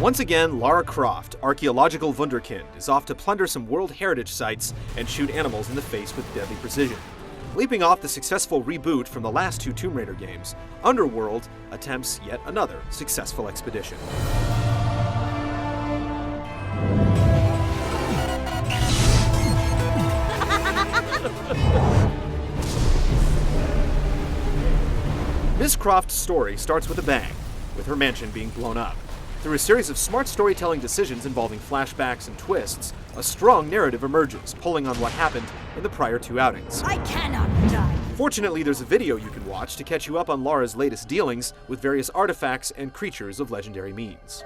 Once again, Lara Croft, archaeological wunderkind, is off to plunder some World Heritage sites and shoot animals in the face with deadly precision. Leaping off the successful reboot from the last two Tomb Raider games, Underworld attempts yet another successful expedition. Miss Croft's story starts with a bang, with her mansion being blown up. Through a series of smart storytelling decisions involving flashbacks and twists, a strong narrative emerges, pulling on what happened in the prior two outings. I cannot die. Fortunately, there's a video you can watch to catch you up on Lara's latest dealings with various artifacts and creatures of legendary means.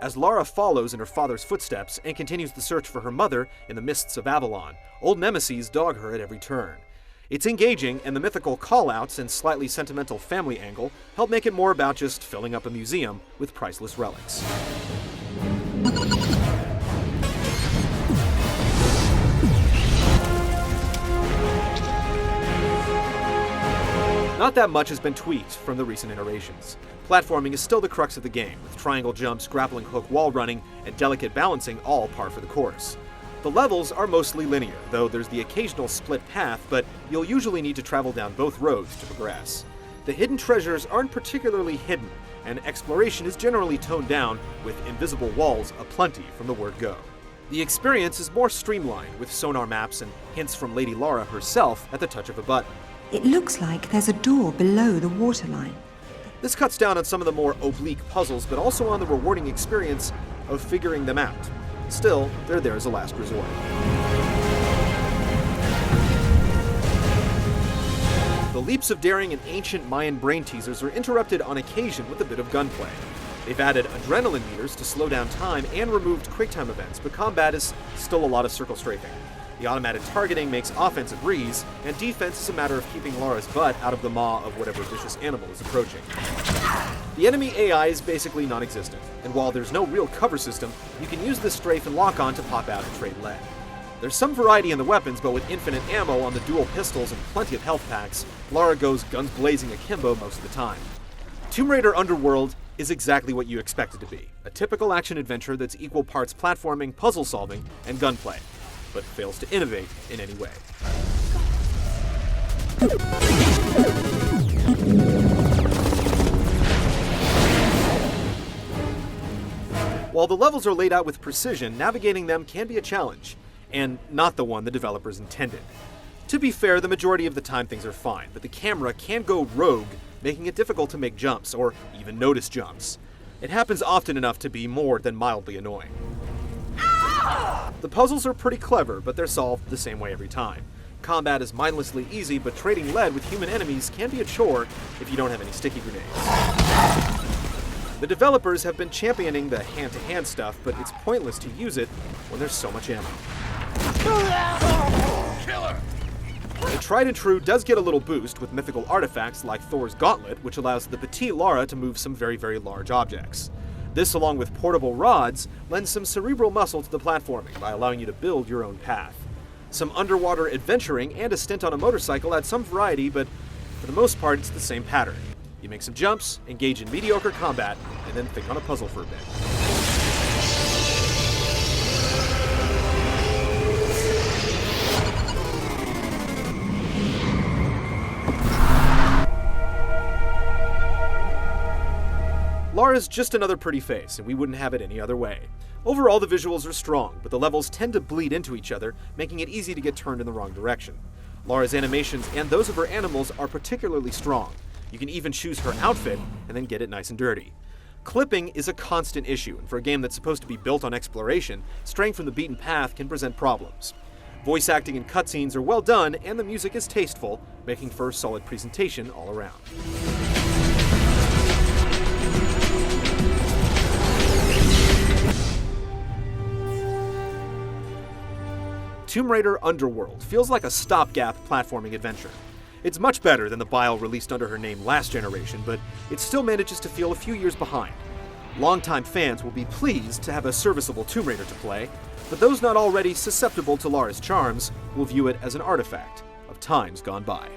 As Lara follows in her father's footsteps and continues the search for her mother in the mists of Avalon, old nemeses dog her at every turn. It's engaging, and the mythical call-outs and slightly sentimental family angle help make it more about just filling up a museum with priceless relics. Not that much has been tweaked from the recent iterations. Platforming is still the crux of the game, with triangle jumps, grappling hook wall running, and delicate balancing all par for the course. The levels are mostly linear, though there's the occasional split path, but you'll usually need to travel down both roads to progress. The hidden treasures aren't particularly hidden, and exploration is generally toned down, with invisible walls aplenty from the word go. The experience is more streamlined, with sonar maps and hints from Lady Lara herself at the touch of a button. It looks like there's a door below the waterline. This cuts down on some of the more oblique puzzles, but also on the rewarding experience of figuring them out. Still, they're there as a last resort. The leaps of daring and ancient Mayan brain teasers are interrupted on occasion with a bit of gunplay. They've added adrenaline meters to slow down time and removed QuickTime events, but combat is still a lot of circle strafing. The automated targeting makes offense a breeze, and defense is a matter of keeping Lara's butt out of the maw of whatever vicious animal is approaching. The enemy AI is basically non-existent, and while there's no real cover system, you can use this strafe and lock-on to pop out and trade lead. There's some variety in the weapons, but with infinite ammo on the dual pistols and plenty of health packs, Lara goes guns blazing akimbo most of the time. Tomb Raider Underworld is exactly what you expect it to be, a typical action-adventure that's equal parts platforming, puzzle-solving, and gunplay, but fails to innovate in any way. While the levels are laid out with precision, navigating them can be a challenge, and not the one the developers intended. To be fair, the majority of the time things are fine, but the camera can go rogue, making it difficult to make jumps, or even notice jumps. It happens often enough to be more than mildly annoying. The puzzles are pretty clever, but they're solved the same way every time. Combat is mindlessly easy, but trading lead with human enemies can be a chore if you don't have any sticky grenades. The developers have been championing the hand-to-hand stuff, but it's pointless to use it when there's so much ammo. Killer! The tried and true does get a little boost with mythical artifacts like Thor's Gauntlet, which allows the petite Lara to move some very, very large objects. This, along with portable rods, lends some cerebral muscle to the platforming by allowing you to build your own path. Some underwater adventuring and a stint on a motorcycle add some variety, but for the most part it's the same pattern. You make some jumps, engage in mediocre combat, and then think on a puzzle for a bit. Lara's just another pretty face, and we wouldn't have it any other way. Overall, the visuals are strong, but the levels tend to bleed into each other, making it easy to get turned in the wrong direction. Lara's animations and those of her animals are particularly strong. You can even choose her outfit and then get it nice and dirty. Clipping is a constant issue, and for a game that's supposed to be built on exploration, straying from the beaten path can present problems. Voice acting and cutscenes are well done, and the music is tasteful, making for a solid presentation all around. Tomb Raider Underworld feels like a stopgap platforming adventure. It's much better than the Bile released under her name last generation, but it still manages to feel a few years behind. Longtime fans will be pleased to have a serviceable Tomb Raider to play, but those not already susceptible to Lara's charms will view it as an artifact of times gone by.